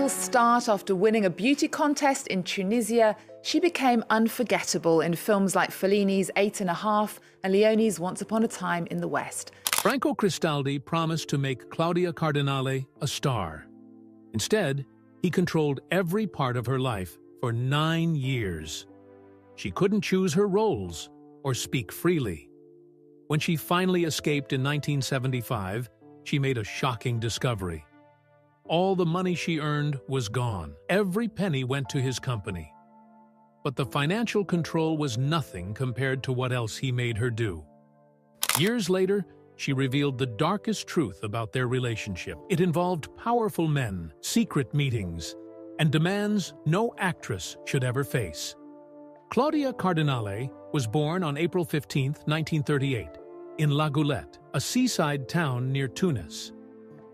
real start after winning a beauty contest in Tunisia, she became unforgettable in films like Fellini's 8½, and Leone's Once Upon a Time in the West. Franco Cristaldi promised to make Claudia Cardinale a star. Instead, he controlled every part of her life for 9 years. She couldn't choose her roles or speak freely. When she finally escaped in 1975, she made a shocking discovery. All the money she earned was gone. Every penny went to his company. But the financial control was nothing compared to what else he made her do. Years later, she revealed the darkest truth about their relationship. It involved powerful men, secret meetings, and demands no actress should ever face. Claudia Cardinale was born on April 15, 1938, in La Goulette, a seaside town near Tunis.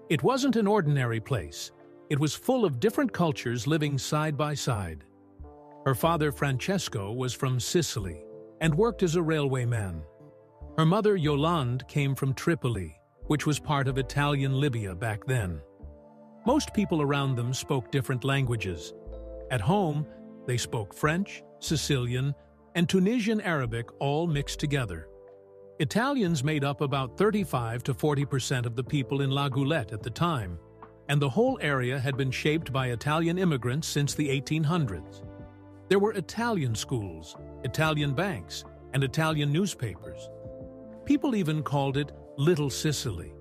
It wasn't an ordinary place. It was full of different cultures living side by side. Her father, Francesco, was from Sicily and worked as a railwayman. Her mother, Yolande, came from Tripoli, which was part of Italian Libya back then. Most people around them spoke different languages. At home, they spoke French, Sicilian, and Tunisian Arabic all mixed together. Italians made up about 35 to 40% of the people in La Goulette at the time, and the whole area had been shaped by Italian immigrants since the 1800s. There were Italian schools, Italian banks, and Italian newspapers. People even called it Little Sicily.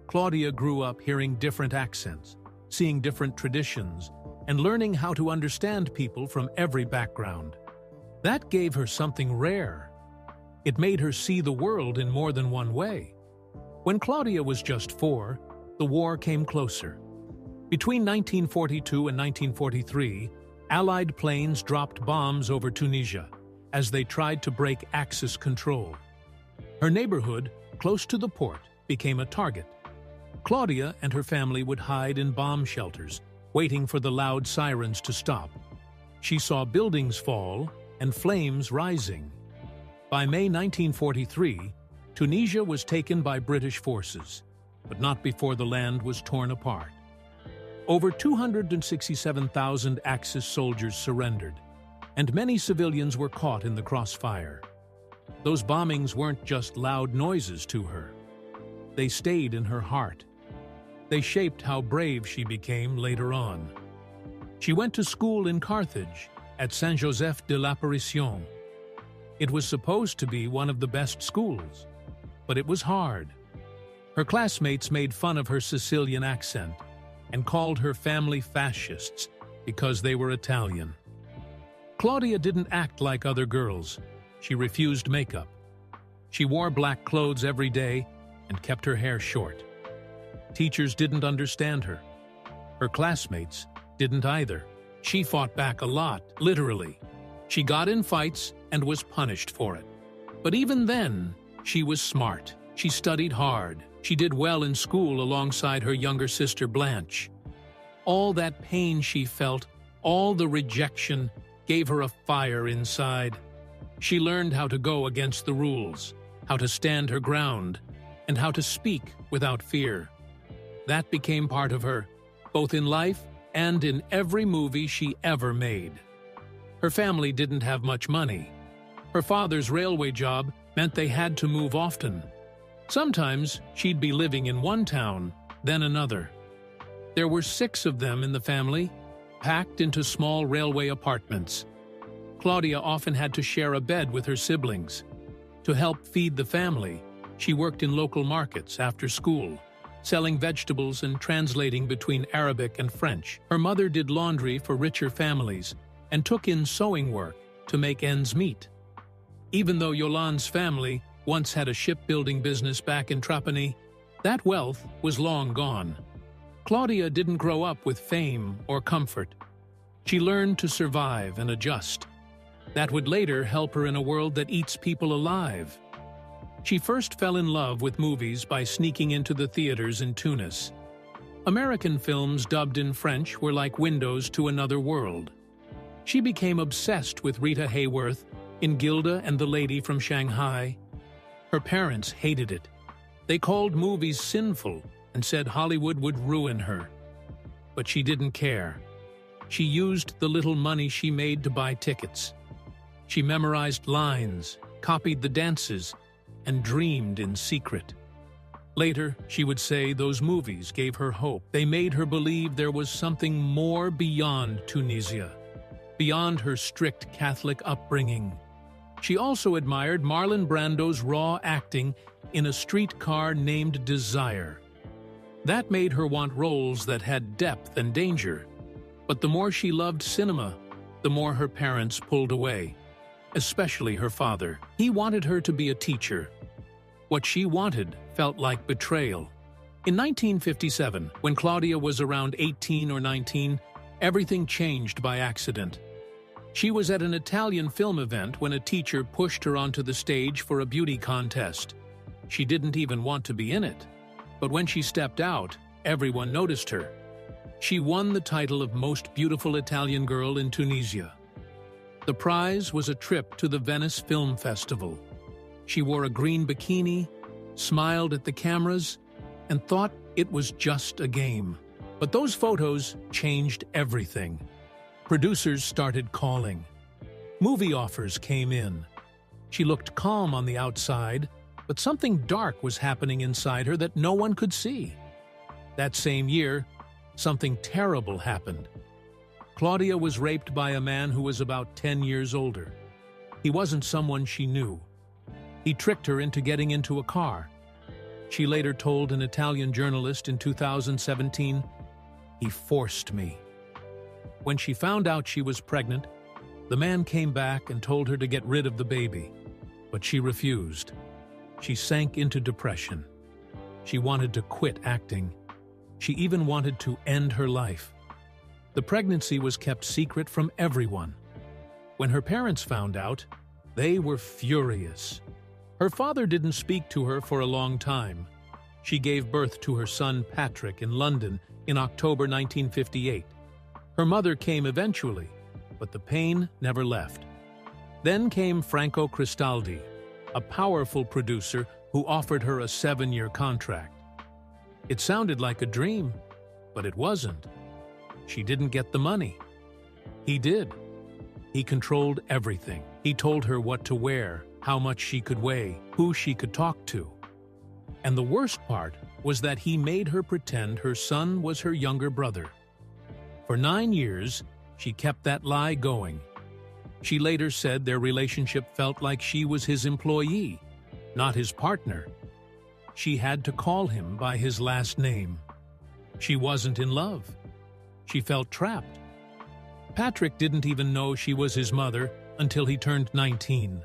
Claudia grew up hearing different accents, seeing different traditions, and learning how to understand people from every background. That gave her something rare. It made her see the world in more than one way. When Claudia was just 4, the war came closer. Between 1942 and 1943, Allied planes dropped bombs over Tunisia as they tried to break Axis control. Her neighborhood, close to the port, became a target. Claudia and her family would hide in bomb shelters, waiting for the loud sirens to stop. She saw buildings fall and flames rising. By May 1943, Tunisia was taken by British forces, but not before the land was torn apart. Over 267,000 Axis soldiers surrendered, and many civilians were caught in the crossfire. Those bombings weren't just loud noises to her. They stayed in her heart. They shaped how brave she became later on. She went to school in Carthage, at Saint-Joseph de l'Apparition. It was supposed to be one of the best schools, but it was hard. Her classmates made fun of her Sicilian accent and called her family fascists because they were Italian. Claudia didn't act like other girls. She refused makeup. She wore black clothes every day and kept her hair short. Teachers didn't understand her. Her classmates didn't either. She fought back a lot, literally. She got in fights and was punished for it. But even then, she was smart. She studied hard. She did well in school alongside her younger sister Blanche. All that pain she felt, all the rejection, gave her a fire inside. She learned how to go against the rules, how to stand her ground, and how to speak without fear. That became part of her, both in life and in every movie she ever made. Her family didn't have much money. Her father's railway job meant they had to move often. Sometimes she'd be living in one town, then another. There were 6 of them in the family, packed into small railway apartments. Claudia often had to share a bed with her siblings. To help feed the family, she worked in local markets after school, selling vegetables and translating between Arabic and French. Her mother did laundry for richer families and took in sewing work to make ends meet. Even though Yolande's family once had a shipbuilding business back in Trapani, that wealth was long gone. Claudia didn't grow up with fame or comfort. She learned to survive and adjust. That would later help her in a world that eats people alive. She first fell in love with movies by sneaking into the theaters in Tunis. American films dubbed in French were like windows to another world. She became obsessed with Rita Hayworth in Gilda and the Lady from Shanghai. Her parents hated it. They called movies sinful and said Hollywood would ruin her. But she didn't care. She used the little money she made to buy tickets. She memorized lines, copied the dances, and dreamed in secret. Later, she would say those movies gave her hope. They made her believe there was something more beyond Tunisia, beyond her strict Catholic upbringing. She also admired Marlon Brando's raw acting in A Streetcar Named Desire. That made her want roles that had depth and danger. But the more she loved cinema, the more her parents pulled away, especially her father. He wanted her to be a teacher. What she wanted felt like betrayal. In 1957, when Claudia was around 18 or 19, everything changed by accident. She was at an Italian film event when a teacher pushed her onto the stage for a beauty contest. She didn't even want to be in it. But when she stepped out, everyone noticed her. She won the title of Most Beautiful Italian Girl in Tunisia. The prize was a trip to the Venice Film Festival. She wore a green bikini, smiled at the cameras, and thought it was just a game. But those photos changed everything. Producers started calling. Movie offers came in. She looked calm on the outside, but something dark was happening inside her that no one could see. That same year, something terrible happened. Claudia was raped by a man who was about 10 years older. He wasn't someone she knew. He tricked her into getting into a car. She later told an Italian journalist in 2017, "He forced me." When she found out she was pregnant, the man came back and told her to get rid of the baby, but she refused. She sank into depression. She wanted to quit acting. She even wanted to end her life. The pregnancy was kept secret from everyone. When her parents found out, they were furious. Her father didn't speak to her for a long time. She gave birth to her son Patrick in London in October 1958. Her mother came eventually, but the pain never left. Then came Franco Cristaldi, a powerful producer who offered her a 7-year contract. It sounded like a dream, but it wasn't. She didn't get the money. He did. He controlled everything. He told her what to wear, how much she could weigh, who she could talk to. And the worst part was that he made her pretend her son was her younger brother. For 9 years, she kept that lie going. She later said their relationship felt like she was his employee, not his partner. She had to call him by his last name. She wasn't in love. She felt trapped. Patrick didn't even know she was his mother until he turned 19.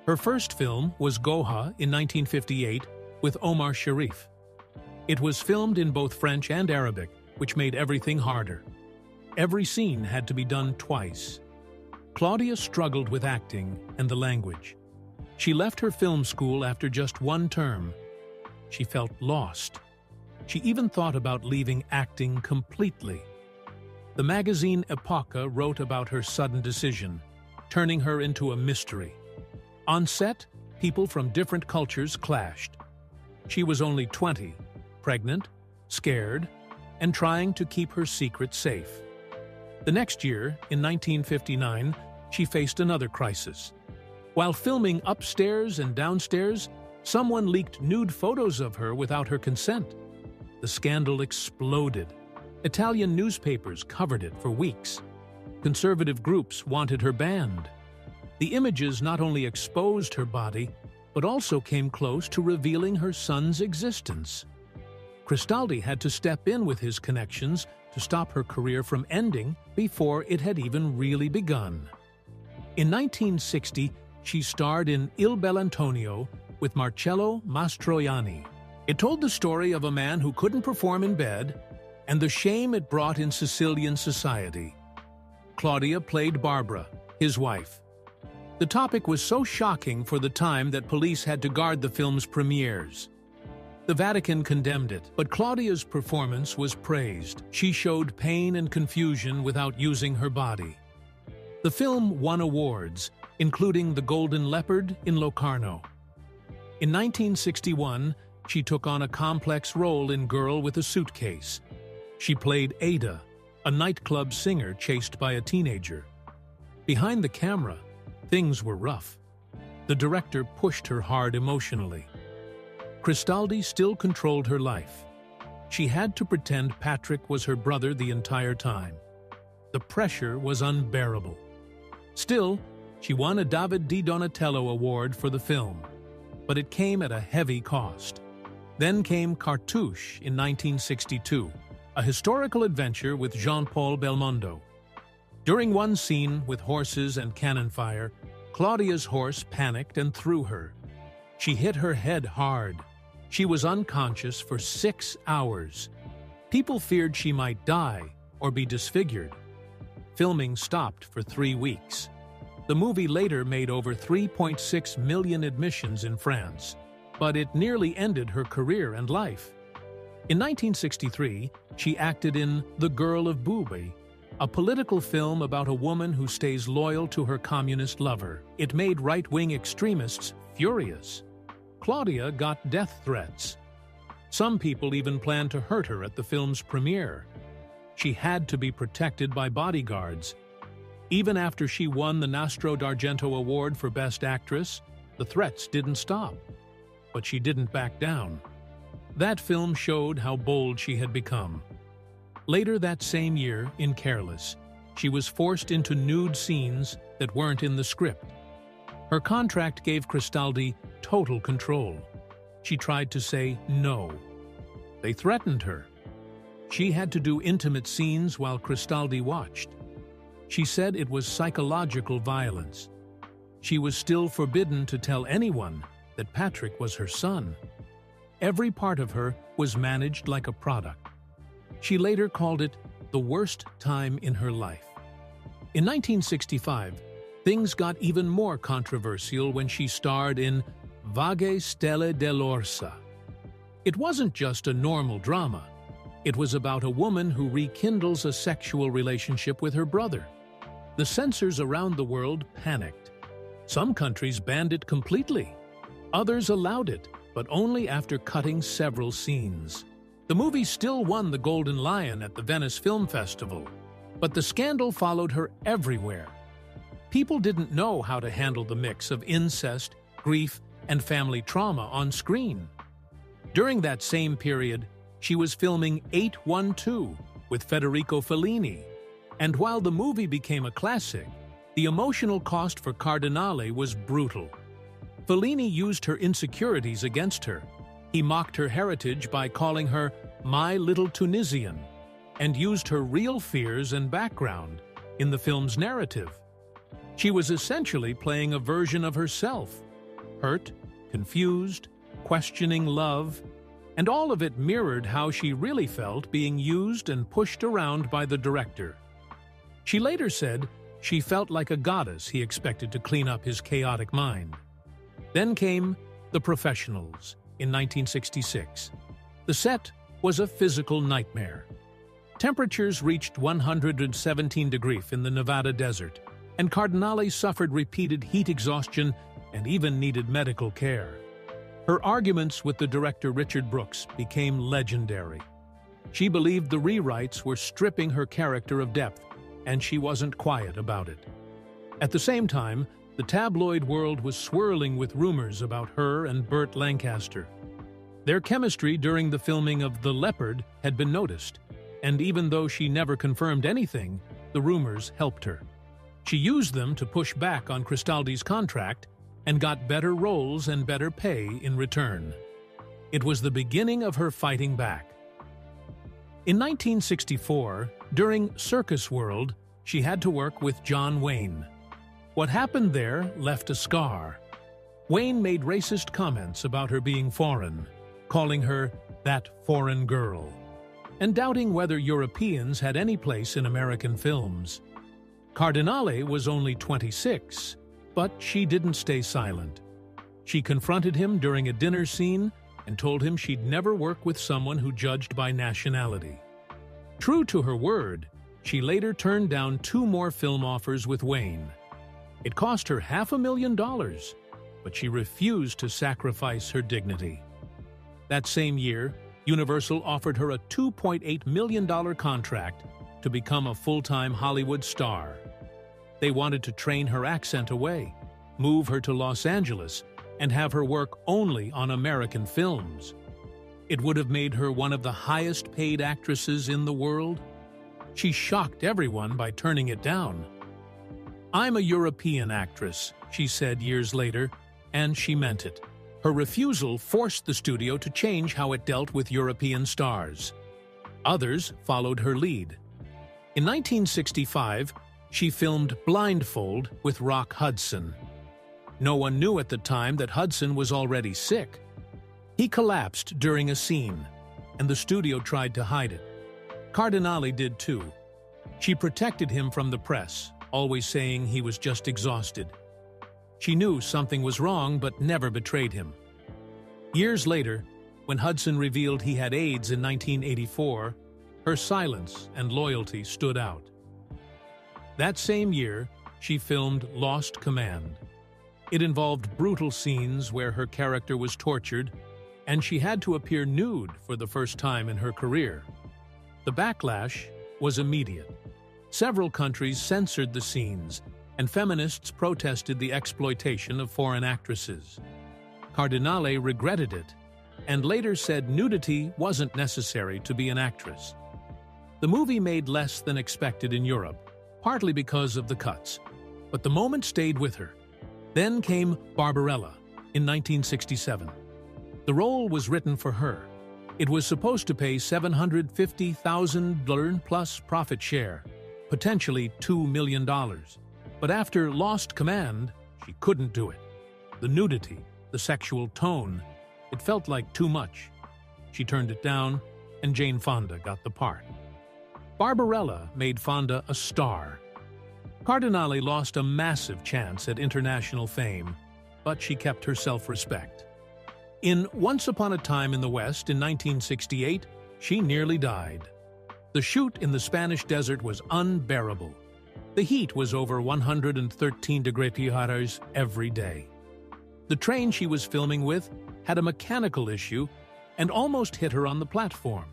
Her first film was Goha in 1958 with Omar Sharif. It was filmed in both French and Arabic, which made everything harder. Every scene had to be done twice. Claudia struggled with acting and the language. She left her film school after just 1 term. She felt lost. She even thought about leaving acting completely. The magazine Epoca wrote about her sudden decision, turning her into a mystery. On set, people from different cultures clashed. She was only 20, pregnant, scared, and trying to keep her secret safe. The next year, in 1959, she faced another crisis. While filming upstairs and downstairs, someone leaked nude photos of her without her consent. The scandal exploded. Italian newspapers covered it for weeks. Conservative groups wanted her banned. The images not only exposed her body, but also came close to revealing her son's existence. Cristaldi had to step in with his connections to stop her career from ending before it had even really begun. In 1960, she starred in Il Bell'Antonio with Marcello Mastroianni. It told the story of a man who couldn't perform in bed and the shame it brought in Sicilian society. Claudia played Barbara, his wife. The topic was so shocking for the time that police had to guard the film's premieres. The Vatican condemned it, but Claudia's performance was praised. She showed pain and confusion without using her body. The film won awards, including the Golden Leopard in Locarno. In 1961, she took on a complex role in Girl with a Suitcase. She played Ada, a nightclub singer chased by a teenager. Behind the camera, things were rough. The director pushed her hard emotionally. Cristaldi still controlled her life. She had to pretend Patrick was her brother the entire time. The pressure was unbearable. Still, she won a David Di Donatello Award for the film, but it came at a heavy cost. Then came Cartouche in 1962, a historical adventure with Jean-Paul Belmondo. During one scene with horses and cannon fire, Claudia's horse panicked and threw her. She hit her head hard. She was unconscious for 6 hours. People feared she might die or be disfigured. Filming stopped for 3 weeks. The movie later made over 3.6 million admissions in France, but it nearly ended her career and life. In 1963, she acted in The Girl of Booby, a political film about a woman who stays loyal to her communist lover. It made right-wing extremists furious. Claudia got death threats. Some people even planned to hurt her at the film's premiere. She had to be protected by bodyguards. Even after she won the Nastro d'Argento Award for Best Actress, the threats didn't stop. But she didn't back down. That film showed how bold she had become. Later that same year, in Careless, she was forced into nude scenes that weren't in the script. Her contract gave Cristaldi total control. She tried to say no. They threatened her. She had to do intimate scenes while Cristaldi watched. She said it was psychological violence. She was still forbidden to tell anyone that Patrick was her son. Every part of her was managed like a product. She later called it the worst time in her life. In 1965, things got even more controversial when she starred in Vaghe Stelle dell'Orsa. It wasn't just a normal drama. It was about a woman who rekindles a sexual relationship with her brother. The censors around the world panicked. Some countries banned it completely. Others allowed it, but only after cutting several scenes. The movie still won the Golden Lion at the Venice Film Festival, but the scandal followed her everywhere. People didn't know how to handle the mix of incest, grief, and family trauma on screen. During that same period, she was filming 812 with Federico Fellini, and while the movie became a classic, the emotional cost for Cardinale was brutal. Fellini used her insecurities against her. He mocked her heritage by calling her "My Little Tunisian," and used her real fears and background in the film's narrative. She was essentially playing a version of herself, hurt, confused, questioning love, and all of it mirrored how she really felt being used and pushed around by the director. She later said she felt like a goddess he expected to clean up his chaotic mind. Then came The Professionals in 1966. The set was a physical nightmare. Temperatures reached 117 degrees in the Nevada desert, and Cardinale suffered repeated heat exhaustion and even needed medical care. Her arguments with the director Richard Brooks became legendary. She believed the rewrites were stripping her character of depth, and she wasn't quiet about it. At the same time, the tabloid world was swirling with rumors about her and Burt Lancaster. Their chemistry during the filming of The Leopard had been noticed, and even though she never confirmed anything, the rumors helped her. She used them to push back on Cristaldi's contract and got better roles and better pay in return. It was the beginning of her fighting back. In 1964, during Circus World, she had to work with John Wayne. What happened there left a scar. Wayne made racist comments about her being foreign, calling her "that foreign girl," and doubting whether Europeans had any place in American films. Cardinale was only 26, but she didn't stay silent. She confronted him during a dinner scene and told him she'd never work with someone who judged by nationality. True to her word, she later turned down 2 more film offers with Wayne. It cost her $500,000, but she refused to sacrifice her dignity. That same year, Universal offered her a $2.8 million contract to become a full-time Hollywood star. They wanted to train her accent away, move her to Los Angeles, and have her work only on American films. It would have made her one of the highest-paid actresses in the world. She shocked everyone by turning it down. "I'm a European actress," she said years later, and she meant it. Her refusal forced the studio to change how it dealt with European stars. Others followed her lead. In 1965, she filmed Blindfold with Rock Hudson. No one knew at the time that Hudson was already sick. He collapsed during a scene, and the studio tried to hide it. Cardinale did too. She protected him from the press, always saying he was just exhausted. She knew something was wrong but never betrayed him. Years later, when Hudson revealed he had AIDS in 1984, her silence and loyalty stood out. That same year, she filmed Lost Command. It involved brutal scenes where her character was tortured, and she had to appear nude for the first time in her career. The backlash was immediate. Several countries censored the scenes, and feminists protested the exploitation of foreign actresses. Cardinale regretted it, and later said nudity wasn't necessary to be an actress. The movie made less than expected in Europe, partly because of the cuts, but the moment stayed with her. Then came Barbarella in 1967. The role was written for her. It was supposed to pay $750,000 plus profit share, potentially $2 million. But after Lost Command, she couldn't do it. The nudity, the sexual tone, it felt like too much. She turned it down, and Jane Fonda got the part. Barbarella made Fonda a star. Cardinale lost a massive chance at international fame, but she kept her self-respect. In Once Upon a Time in the West in 1968, she nearly died. The shoot in the Spanish desert was unbearable. The heat was over 113 degrees every day. The train she was filming with had a mechanical issue and almost hit her on the platform.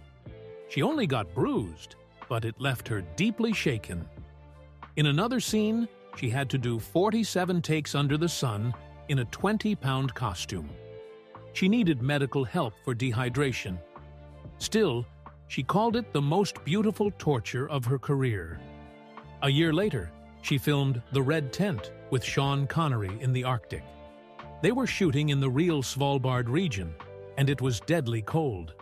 She only got bruised, but it left her deeply shaken. In another scene, she had to do 47 takes under the sun in a 20-pound costume. She needed medical help for dehydration. Still, she called it the most beautiful torture of her career. A year later, she filmed The Red Tent with Sean Connery in the Arctic. They were shooting in the real Svalbard region, and it was deadly cold.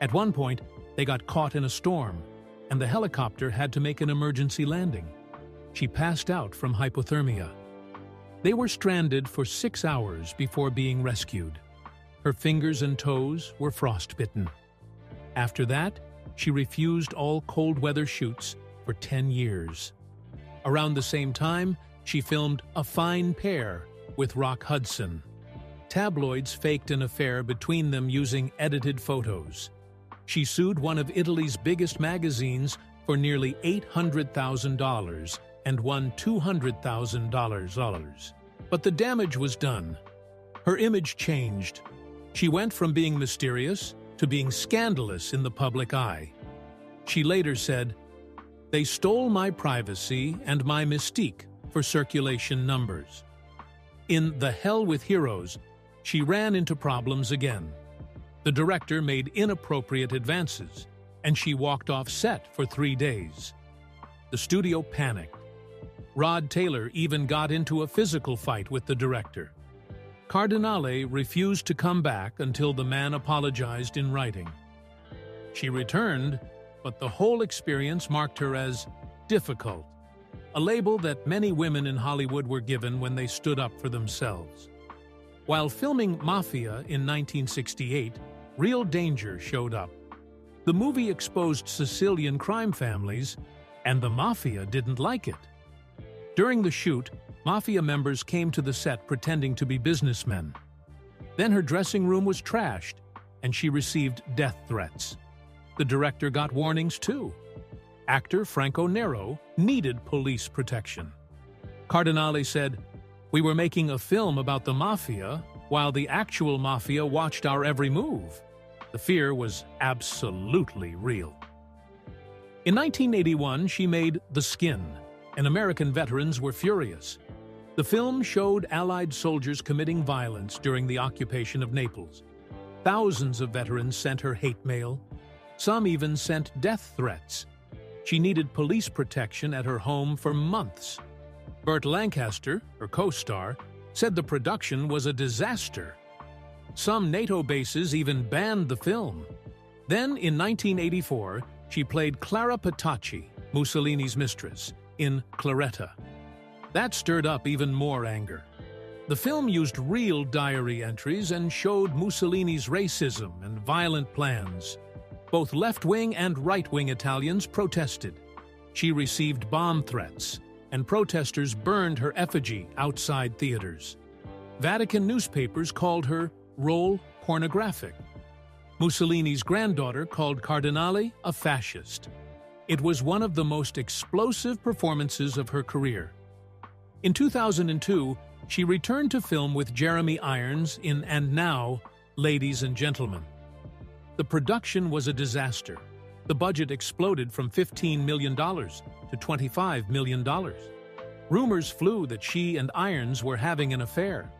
At one point, they got caught in a storm, and the helicopter had to make an emergency landing. She passed out from hypothermia. They were stranded for 6 hours before being rescued. Her fingers and toes were frostbitten. After that, she refused all cold-weather shoots for 10 years. Around the same time, she filmed A Fine Pair with Rock Hudson. Tabloids faked an affair between them using edited photos. She sued one of Italy's biggest magazines for nearly $800,000 and won $200,000. But the damage was done. Her image changed. She went from being mysterious to being scandalous in the public eye. She later said, "They stole my privacy and my mystique for circulation numbers." In The Hell with Heroes, she ran into problems again. The director made inappropriate advances, and she walked off set for 3 days. The studio panicked. Rod Taylor even got into a physical fight with the director. Cardinale refused to come back until the man apologized in writing. She returned, but the whole experience marked her as difficult, a label that many women in Hollywood were given when they stood up for themselves. While filming Mafia in 1968, Real Danger showed up. The movie exposed Sicilian crime families, and the Mafia didn't like it. During the shoot, Mafia members came to the set pretending to be businessmen. Then her dressing room was trashed, and she received death threats. The director got warnings too. Actor Franco Nero needed police protection. Cardinale said, "We were making a film about the Mafia, while the actual Mafia watched our every move." The fear was absolutely real. In 1981, she made The Skin, and American veterans were furious. The film showed Allied soldiers committing violence during the occupation of Naples. Thousands of veterans sent her hate mail. Some even sent death threats. She needed police protection at her home for months. Burt Lancaster, her co-star, said the production was a disaster. Some NATO bases even banned the film. Then, in 1984, she played Clara Petacci, Mussolini's mistress, in Claretta. That stirred up even more anger. The film used real diary entries and showed Mussolini's racism and violent plans. Both left-wing and right-wing Italians protested. She received bomb threats, and protesters burned her effigy outside theaters. Vatican newspapers called her role pornographic. Mussolini's granddaughter called Cardinale a fascist. It was one of the most explosive performances of her career. In 2002, she returned to film with Jeremy Irons in And Now, Ladies and Gentlemen. The production was a disaster. The budget exploded from $15 million to $25 million. Rumors flew that she and Irons were having an affair.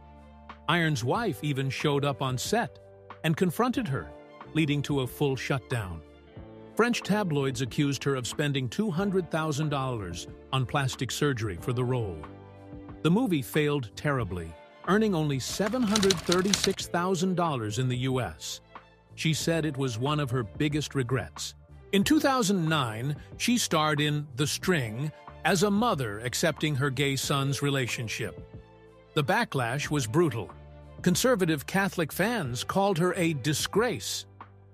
Irons' wife even showed up on set and confronted her, leading to a full shutdown. French tabloids accused her of spending $200,000 on plastic surgery for the role. The movie failed terribly, earning only $736,000 in the U.S. She said it was one of her biggest regrets. In 2009, she starred in The String as a mother accepting her gay son's relationship. The backlash was brutal. Conservative Catholic fans called her a disgrace.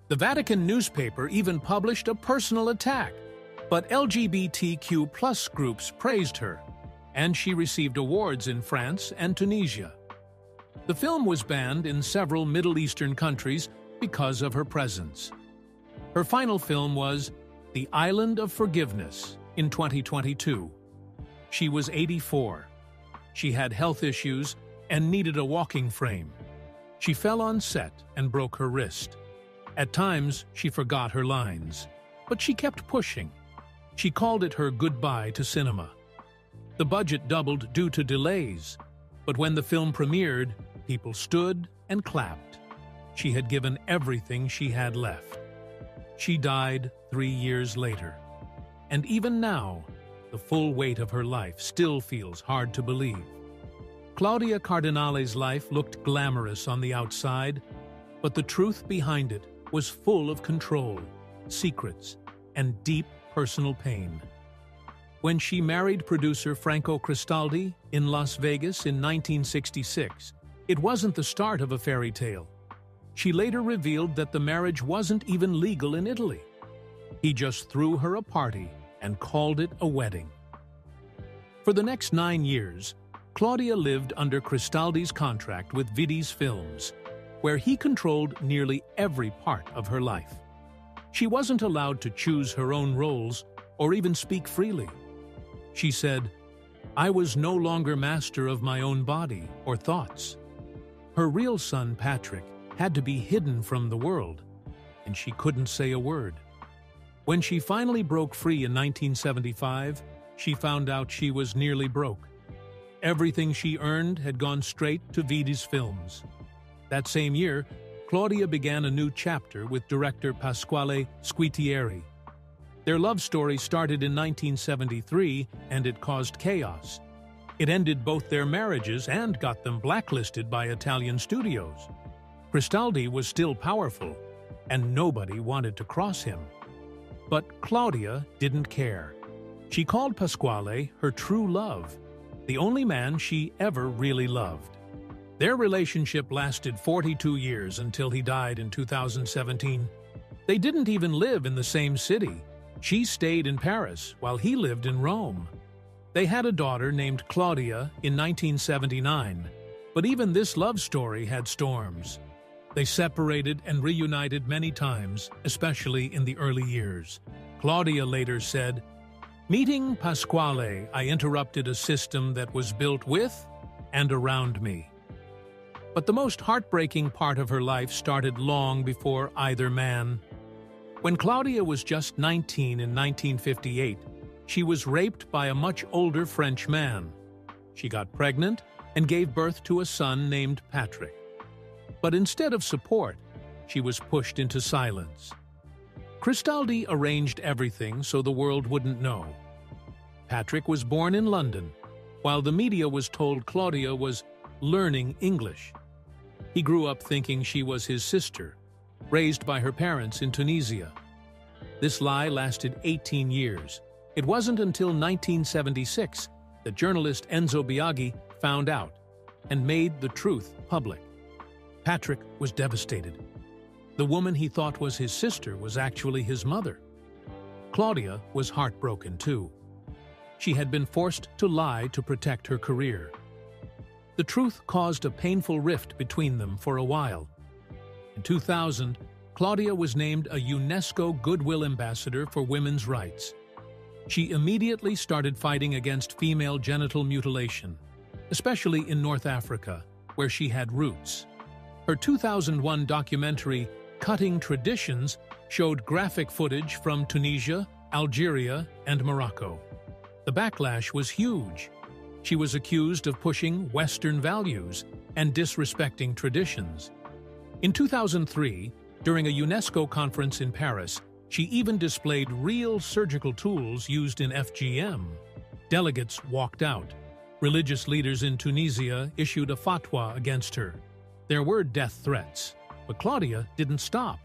The Vatican newspaper even published a personal attack, but LGBTQ+ groups praised her, and she received awards in France and Tunisia. The film was banned in several Middle Eastern countries because of her presence. Her final film was The Island of Forgiveness in 2022. She was 84. She had health issues and needed a walking frame. She fell on set and broke her wrist. At times, she forgot her lines, but she kept pushing. She called it her goodbye to cinema. The budget doubled due to delays, but when the film premiered, people stood and clapped. She had given everything she had left. She died 3 years later. And even now, the full weight of her life still feels hard to believe. Claudia Cardinale's life looked glamorous on the outside, but the truth behind it was full of control, secrets, and deep personal pain. When she married producer Franco Cristaldi in Las Vegas in 1966, it wasn't the start of a fairy tale. She later revealed that the marriage wasn't even legal in Italy. He just threw her a party and called it a wedding. For the next 9 years, Claudia lived under Cristaldi's contract with Vidi's Films, where he controlled nearly every part of her life. She wasn't allowed to choose her own roles or even speak freely. She said, "I was no longer master of my own body or thoughts." Her real son, Patrick, had to be hidden from the world, and she couldn't say a word. When she finally broke free in 1975, she found out she was nearly broke. Everything she earned had gone straight to Vidi's Films. That same year, Claudia began a new chapter with director Pasquale Squitieri. Their love story started in 1973, and it caused chaos. It ended both their marriages and got them blacklisted by Italian studios. Cristaldi was still powerful, and nobody wanted to cross him. But Claudia didn't care. She called Pasquale her true love, the only man she ever really loved. Their relationship lasted 42 years until he died in 2017. They didn't even live in the same city. She stayed in Paris while he lived in Rome. They had a daughter named Claudia in 1979, but even this love story had storms. They separated and reunited many times, especially in the early years. Claudia later said, "Meeting Pasquale, I interrupted a system that was built with and around me." But the most heartbreaking part of her life started long before either man. When Claudia was just 19 in 1958, she was raped by a much older French man. She got pregnant and gave birth to a son named Patrick. But instead of support, she was pushed into silence. Cristaldi arranged everything so the world wouldn't know. Patrick was born in London, while the media was told Claudia was learning English. He grew up thinking she was his sister, raised by her parents in Tunisia. This lie lasted 18 years. It wasn't until 1976 that journalist Enzo Biaggi found out and made the truth public. Patrick was devastated. The woman he thought was his sister was actually his mother. Claudia was heartbroken too. She had been forced to lie to protect her career. The truth caused a painful rift between them for a while. In 2000, Claudia was named a UNESCO Goodwill Ambassador for Women's Rights. She immediately started fighting against female genital mutilation, especially in North Africa, where she had roots. Her 2001 documentary, Cutting Traditions, showed graphic footage from Tunisia, Algeria, and Morocco. The backlash was huge. She was accused of pushing Western values and disrespecting traditions. In 2003, during a UNESCO conference in Paris, she even displayed real surgical tools used in FGM. Delegates walked out. Religious leaders in Tunisia issued a fatwa against her. There were death threats, but Claudia didn't stop.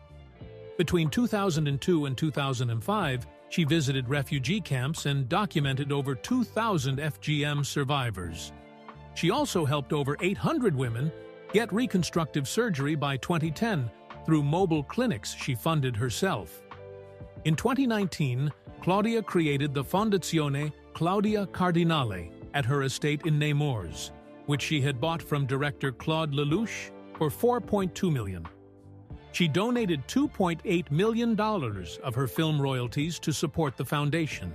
Between 2002 and 2005, she visited refugee camps and documented over 2,000 FGM survivors. She also helped over 800 women get reconstructive surgery by 2010 through mobile clinics she funded herself. In 2019, Claudia created the Fondazione Claudia Cardinale at her estate in Nemours, which she had bought from director Claude Lelouch for $4.2 million. She donated $2.8 million of her film royalties to support the foundation.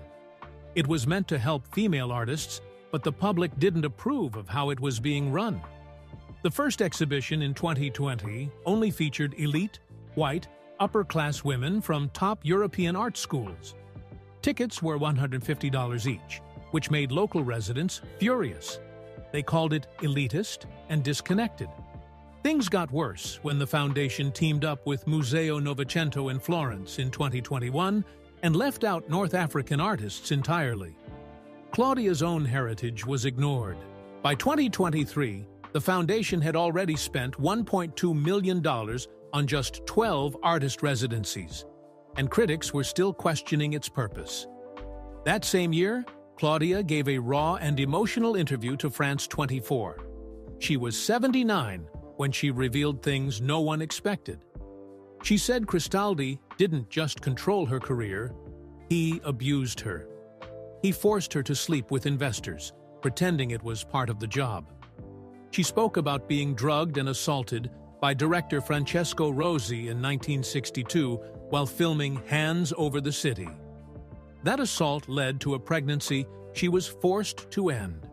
It was meant to help female artists, but the public didn't approve of how it was being run. The first exhibition in 2020 only featured elite, white, upper-class women from top European art schools. Tickets were $150 each, which made local residents furious. They called it elitist and disconnected. Things got worse when the foundation teamed up with Museo Novecento in Florence in 2021 and left out North African artists entirely. Claudia's own heritage was ignored. By 2023, the foundation had already spent $1.2 million on just 12 artist residencies, and critics were still questioning its purpose. That same year, Claudia gave a raw and emotional interview to France 24. She was 79 when she revealed things no one expected. She said Cristaldi didn't just control her career, he abused her. He forced her to sleep with investors, pretending it was part of the job. She spoke about being drugged and assaulted by director Francesco Rosi in 1962 while filming Hands Over the City. That assault led to a pregnancy she was forced to end.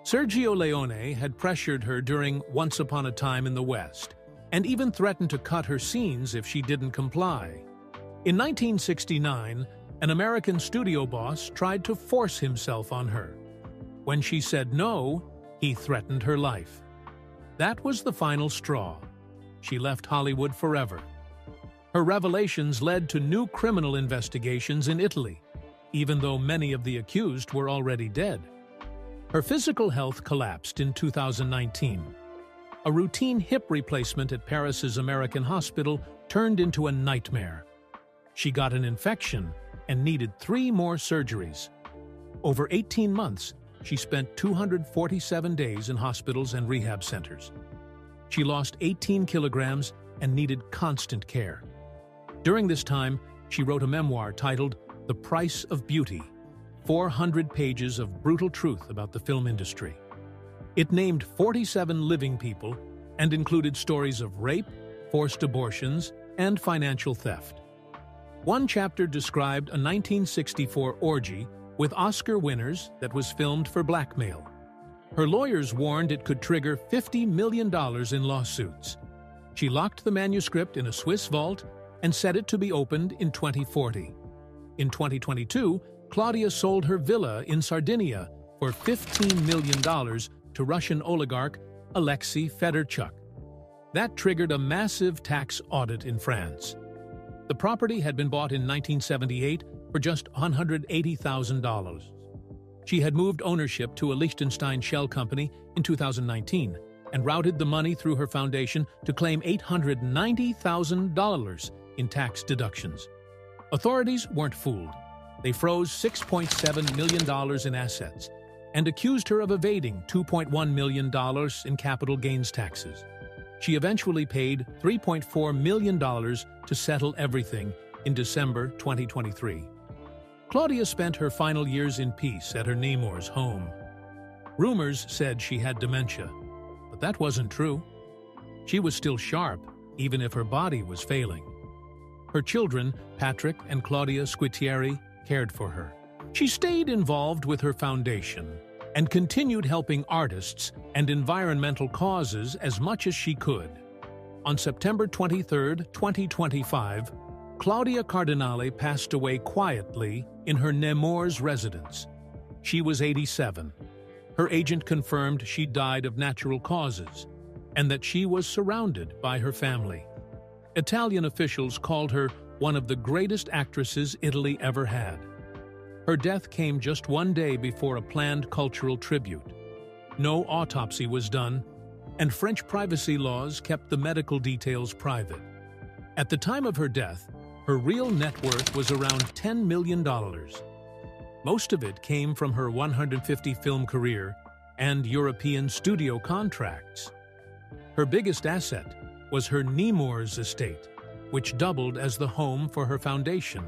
Sergio Leone had pressured her during Once Upon a Time in the West, and even threatened to cut her scenes if she didn't comply. In 1969, an American studio boss tried to force himself on her. When she said no, he threatened her life. That was the final straw. She left Hollywood forever. Her revelations led to new criminal investigations in Italy, even though many of the accused were already dead. Her physical health collapsed in 2019. A routine hip replacement at Paris's American hospital turned into a nightmare. She got an infection and needed 3 more surgeries. Over 18 months, she spent 247 days in hospitals and rehab centers. She lost 18 kilograms and needed constant care. During this time, she wrote a memoir titled The Price of Beauty, 400 pages of brutal truth about the film industry. It named 47 living people and included stories of rape, forced abortions, and financial theft. One chapter described a 1964 orgy with Oscar winners that was filmed for blackmail. Her lawyers warned it could trigger $50 million in lawsuits. She locked the manuscript in a Swiss vault and set it to be opened in 2040. In 2022, Claudia sold her villa in Sardinia for $15 million to Russian oligarch Alexei Fedorchuk. That triggered a massive tax audit in France. The property had been bought in 1978 for just $180,000. She had moved ownership to a Liechtenstein shell company in 2019 and routed the money through her foundation to claim $890,000 in tax deductions. Authorities weren't fooled. They froze $6.7 million in assets and accused her of evading $2.1 million in capital gains taxes. She eventually paid $3.4 million to settle everything in December 2023. Claudia spent her final years in peace at her Nemours home. Rumors said she had dementia, but that wasn't true. She was still sharp, even if her body was failing. Her children, Patrick and Claudia Squitieri, cared for her. She stayed involved with her foundation and continued helping artists and environmental causes as much as she could. On September 23, 2025, Claudia Cardinale passed away quietly in her Nemours residence. She was 87. Her agent confirmed she died of natural causes and that she was surrounded by her family. Italian officials called her one of the greatest actresses Italy ever had. Her death came just one day before a planned cultural tribute. No autopsy was done, and French privacy laws kept the medical details private. At the time of her death, her real net worth was around $10 million. Most of it came from her 150-film career and European studio contracts. Her biggest asset was her Nemours estate, which doubled as the home for her foundation.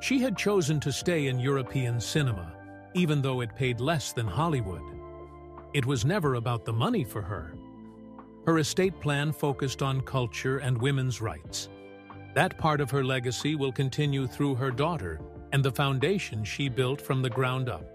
She had chosen to stay in European cinema, even though it paid less than Hollywood. It was never about the money for her. Her estate plan focused on culture and women's rights. That part of her legacy will continue through her daughter and the foundation she built from the ground up.